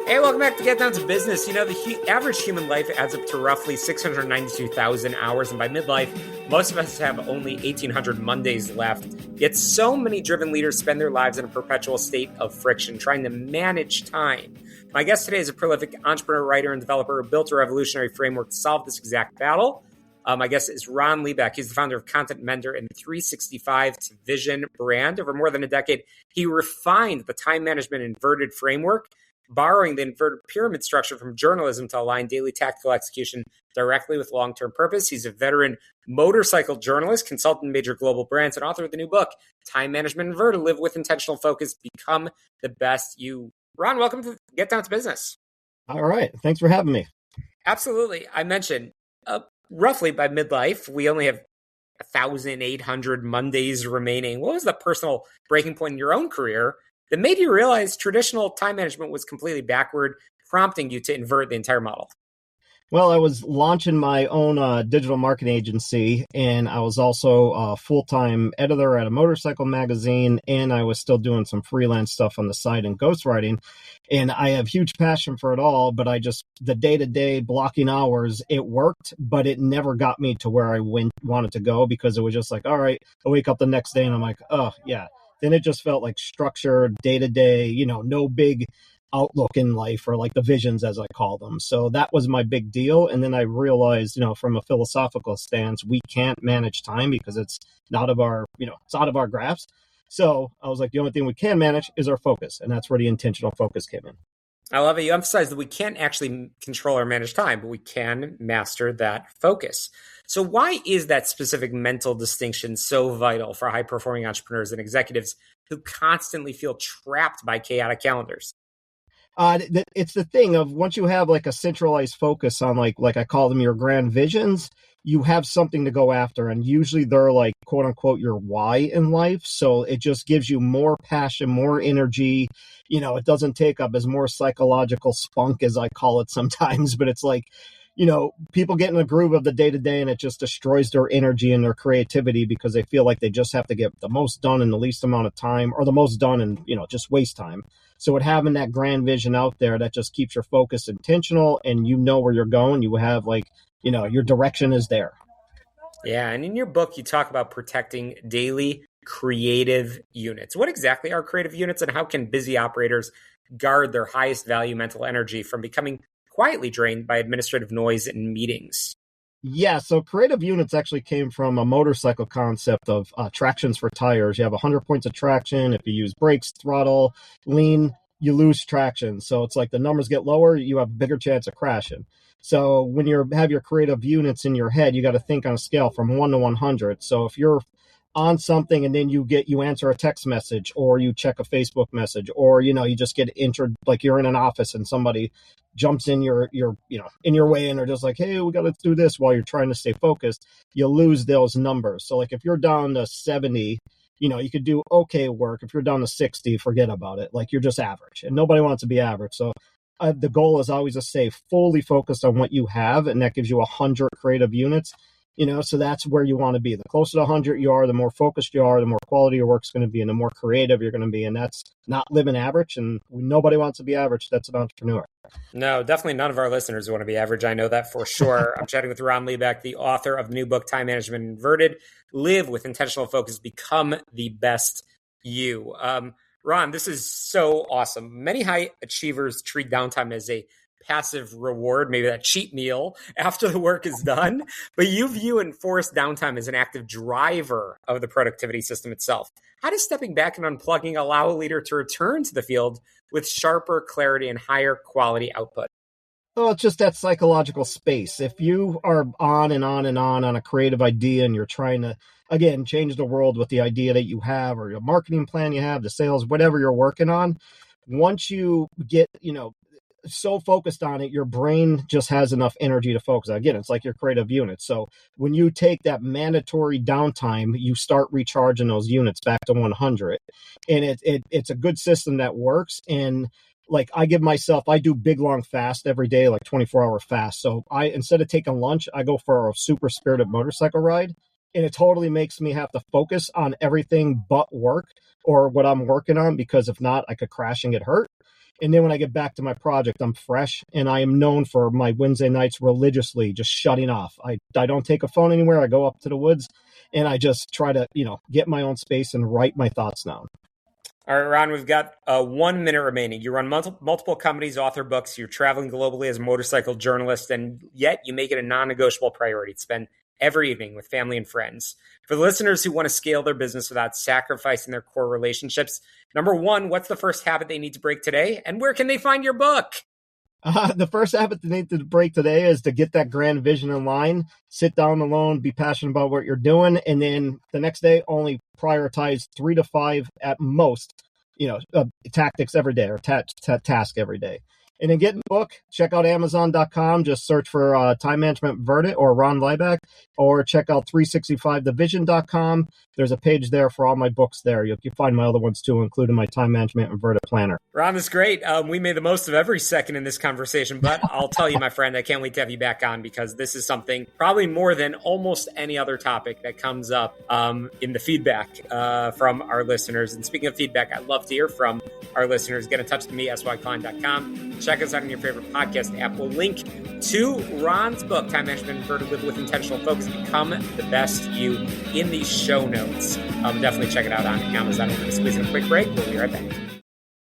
Hey, welcome back to Get Down to Business. You know, the average human life adds up to roughly 692,000 hours, and by midlife, most of us have only 1,800 Mondays left. Yet so many driven leaders spend their lives in a perpetual state of friction, trying to manage time. My guest today is a prolific entrepreneur, writer, and developer who built a revolutionary framework to solve this exact battle. My guest is Lieback. He's the founder of Content Mender and the 365 to Vision brand. Over more than a decade, he refined the time management inverted framework, borrowing the inverted pyramid structure from journalism to align daily tactical execution directly with long-term purpose. He's a veteran motorcycle journalist, consultant in major global brands, and author of the new book, Time Management Inverted, Live with Intentional Focus, Become the Best You. Ron, welcome to Get Down to Business. All right. Thanks for having me. Absolutely. I mentioned roughly by midlife, we only have 1,800 Mondays remaining. What was the personal breaking point in your own career that made you realize traditional time management was completely backward, prompting you to invert the entire model? Well, I was launching my own digital marketing agency, and I was also a full-time editor at a motorcycle magazine, and I was still doing some freelance stuff on the side and ghostwriting. And I have huge passion for it all, but the day-to-day blocking hours, it worked, but it never got me to where I wanted to go, because it was just like, all right, I wake up the next day and I'm like, oh, yeah. Then it just felt like structured day-to-day, no big outlook in life, or like the visions, as I call them. So that was my big deal. And then I realized, from a philosophical stance, we can't manage time because it's not of our, it's out of our grasp. So I was like, the only thing we can manage is our focus. And that's where the intentional focus came in. I love it. You emphasize that we can't actually control or manage time, but we can master that focus. So why is that specific mental distinction so vital for high-performing entrepreneurs and executives who constantly feel trapped by chaotic calendars? It's the thing of, once you have like a centralized focus on like I call them your grand visions, you have something to go after. And usually they're like, quote unquote, your why in life. So it just gives you more passion, more energy. It doesn't take up as more psychological spunk, as I call it sometimes, but it's like, people get in the groove of the day to day, and it just destroys their energy and their creativity because they feel like they just have to get the most done in the least amount of time, or the most done and, just waste time. So with having that grand vision out there, that just keeps your focus intentional, and where you're going. You have your direction is there. Yeah. And in your book, you talk about protecting daily creative units. What exactly are creative units, and how can busy operators guard their highest value mental energy from becoming quietly drained by administrative noise and meetings? Yeah, so creative units actually came from a motorcycle concept of tractions for tires. You have 100 points of traction. If you use brakes, throttle, lean, you lose traction. So it's like the numbers get lower, you have a bigger chance of crashing. So when you have your creative units in your head, you got to think on a scale from 1 to 100. So if you're on something and then you answer a text message, or you check a Facebook message, or you just get entered, like you're in an office and somebody jumps in your in your way, and they're just like, hey, we got to do this while you're trying to stay focused, you lose those numbers. So like if you're down to 70, you could do okay work. If you're down to 60, forget about it. Like you're just average, and nobody wants to be average. So the goal is always to stay fully focused on what you have, and that gives you 100 creative units. So that's where you want to be. The closer to 100 you are, the more focused you are, the more quality your work's going to be, and the more creative you're going to be. And that's not living average. And nobody wants to be average. That's an entrepreneur. No, definitely none of our listeners want to be average. I know that for sure. I'm chatting with Ron Lieback, the author of the new book, Time Management Inverted, Live with Intentional Focus, Become the Best You. Ron, this is so awesome. Many high achievers treat downtime as a passive reward, maybe that cheat meal after the work is done, but you view enforced downtime as an active driver of the productivity system itself. How does stepping back and unplugging allow a leader to return to the field with sharper clarity and higher quality output? Well, it's just that psychological space. If you are on and on and on a creative idea, and you're trying to, again, change the world with the idea that you have, or your marketing plan you have, the sales, whatever you're working on, once you get, so focused on it, your brain just has enough energy to focus. Again, it's like your creative unit. So when you take that mandatory downtime, you start recharging those units back to 100. And it's a good system that works. And like I do big long fast every day, like 24-hour fast. So instead of taking lunch, I go for a super spirited motorcycle ride. And it totally makes me have to focus on everything but work or what I'm working on, because if not, I could crash and get hurt. And then when I get back to my project, I'm fresh, and I am known for my Wednesday nights religiously just shutting off. I don't take a phone anywhere. I go up to the woods and I just try to, get my own space and write my thoughts down. All right, Ron, we've got 1 minute remaining. You run multiple companies, author books, you're traveling globally as a motorcycle journalist, and yet you make it a non-negotiable priority to spend every evening with family and friends. For the listeners who want to scale their business without sacrificing their core relationships, number one, what's the first habit they need to break today? And where can they find your book? The first habit they need to break today is to get that grand vision in line, sit down alone, be passionate about what you're doing, and then the next day only prioritize 3 to 5 at most, tactics every day or task every day. And then get the book, check out Amazon.com, just search for Time Management Verdict or Ron Lieback, or check out 365thevision.com. There's a page there for all my books there. You can find my other ones too, including my Time Management and Verdict Planner. Ron, that's great. We made the most of every second in this conversation, but I'll tell you, my friend, I can't wait to have you back on because this is something probably more than almost any other topic that comes up in the feedback from our listeners. And speaking of feedback, I'd love to hear from our listeners. Get in touch with me, shalomklein.com. Check us out on your favorite podcast app. We'll link to Ron's book, Time Management and Verdict, Live with Intentional Focus, Become the Best You, in the show notes. Definitely check it out on Amazon. We're going to squeeze in a quick break. We'll be right back.